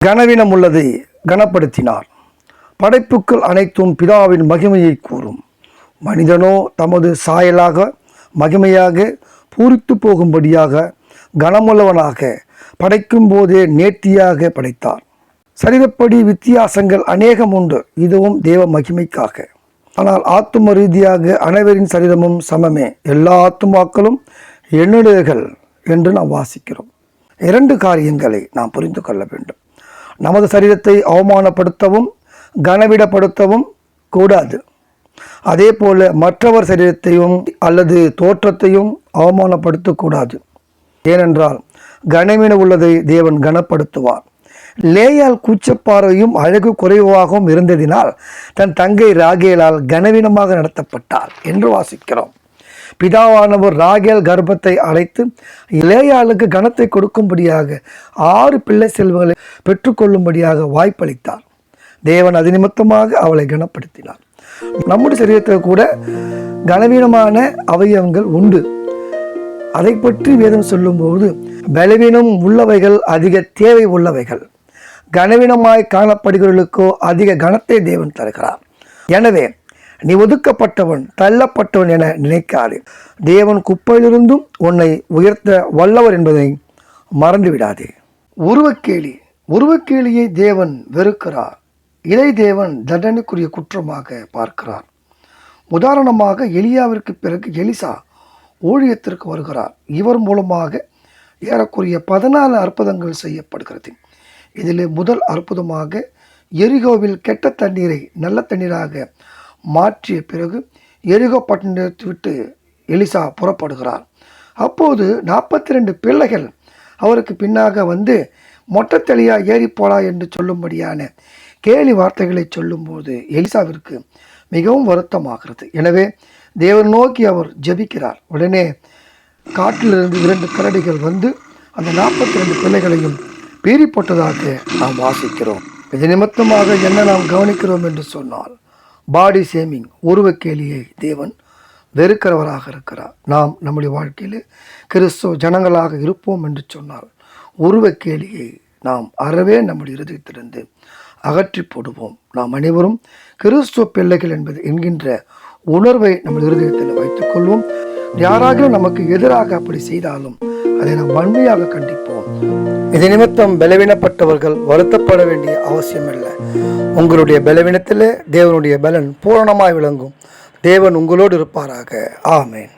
கனவீனம் உள்ளதை கனப்படுத்தினார். படைப்புக்கள் அனைத்தும் பிதாவின் மகிமையை கூறும். மனிதனோ தமது சாயலாக மகிமையாக பூரித்து போகும்படியாக கனமுள்ளவனாக படைக்கும் போதே நேர்த்தியாக படைத்தார். சரீரப்படி வித்தியாசங்கள் அநேகம் உண்டு, இதுவும் தேவ மகிமைக்காக. ஆனால் ஆத்தும ரீதியாக அனைவரின் சரீரமும் சமமே, எல்லா ஆத்துமாக்களும் எண்ணுடையகள் என்று நாம் வாசிக்கிறோம். 2 காரியங்களை நாம் புரிந்து கொள்ள வேண்டும். நமது சரீரத்தை அவமானப்படுத்தவும் கனவிடப்படுத்தவும் கூடாது. அதே போல மற்றவர் சரீரத்தையும் அல்லது தோற்றத்தையும் அவமானப்படுத்தக்கூடாது. ஏனென்றால் கனவீன உள்ளதை தேவன் கனப்படுத்துவார். லேயால் கூச்சப்பாறையும் அழகு குறைவாகவும் இருந்ததினால் தன் தங்கை ராகேலால் கனவீனமாக நடத்தப்பட்டார் என்று வாசிக்கிறோம். பிதாவானவர் ராகேல் கர்ப்பத்தை அழைத்து லேயாளுக்கு கனத்தை கொடுக்கும்படியாக 6 பிள்ளை செல்வங்களை பெற்றுக்கொள்ளும்படியாக வாய்ப்பளித்தார். தேவன் அது நிமித்தமாக அவளை கனப்படுத்தினார். நம்முடைய சரீரத்தில் கூட கனவீனமான அவயவங்கள் உண்டு. அதை பற்றி வேதம் சொல்லும்போது பலவீனம் உள்ளவைகள் அதிக தேவை உள்ளவைகள், கனவீனமாய் காணப்படுகிறவர்களுக்கோ அதிக கனத்தை தேவன் தருகிறார். எனவே நீ ஒதுக்கப்பட்டவன் தள்ளப்பட்டவன் என நினைக்காதே. தேவன் குப்பையிலிருந்தும் உன்னை உயர்த்த வல்லவர் என்பதை மறந்துவிடாதே. உருவக்கேலியை தேவன் வெறுக்கிறார். இதை தேவன் தண்டனைக்குரிய குற்றமாக பார்க்கிறார். உதாரணமாக எலியாவிற்கு பிறகு எலிசா ஊழியத்திற்கு வருகிறார். இவர் மூலமாக ஏறக்குறைய 14 அற்புதங்கள் செய்யப்படுகிறது. இதில் முதல் அற்புதமாக எரிகோவில் கெட்ட தண்ணீரை நல்ல தண்ணீராக மாற்றிய பிறகு எரிகோ பட்டணத்தை விட்டு எலிசா புறப்படுகிறார். அப்போது 42 பிள்ளைகள் அவருக்கு பின்னாக வந்து மொட்டத்தெளியா ஏறி போலா என்று சொல்லும்படியான கேலி வார்த்தைகளை சொல்லும்போது எலிசாவிற்கு மிகவும் வருத்தமாகிறது. எனவே தேவன் நோக்கி அவர் ஜெபிக்கிறார். உடனே காட்டிலிருந்து 2 கரடிகள் வந்து அந்த 42 பிள்ளைகளையும் பீறி போட்டதாக நாம் வாசிக்கிறோம். இது நிமித்தமாக என்ன நாம் கவனிக்கிறோம் என்று சொன்னால், பாடி ஷேமிங், உருவக்கேலியை தேவன் வெறுக்கிறவராக இருக்கிறார். நாம் நம்முடைய வாழ்க்கையில் கிறிஸ்துவ ஜனங்களாக இருப்போம் என்று சொன்னால் உருவக்கேலியை நாம் அறவே நம்முடைய இருதயத்திலிருந்து அகற்றி போடுவோம். நாம் அனைவரும் கிறிஸ்துவ பிள்ளைகள் என்கின்ற உணர்வை நம்ம இருதயத்தில் வைத்துக் கொள்வோம். யாராக நமக்கு எதிராக அப்படி செய்தாலும் அதை நாம் வன்மையாக கண்டிப்போம். இதை நிமித்தம் பலவீனப்பட்டவர்கள் வருத்தப்பட வேண்டிய அவசியம் இல்லை. உங்களுடைய பலவீனத்தில் தேவனுடைய பலன் பூரணமாய் விளங்கும். தேவன் உங்களோடு இருப்பாராக. ஆமென்.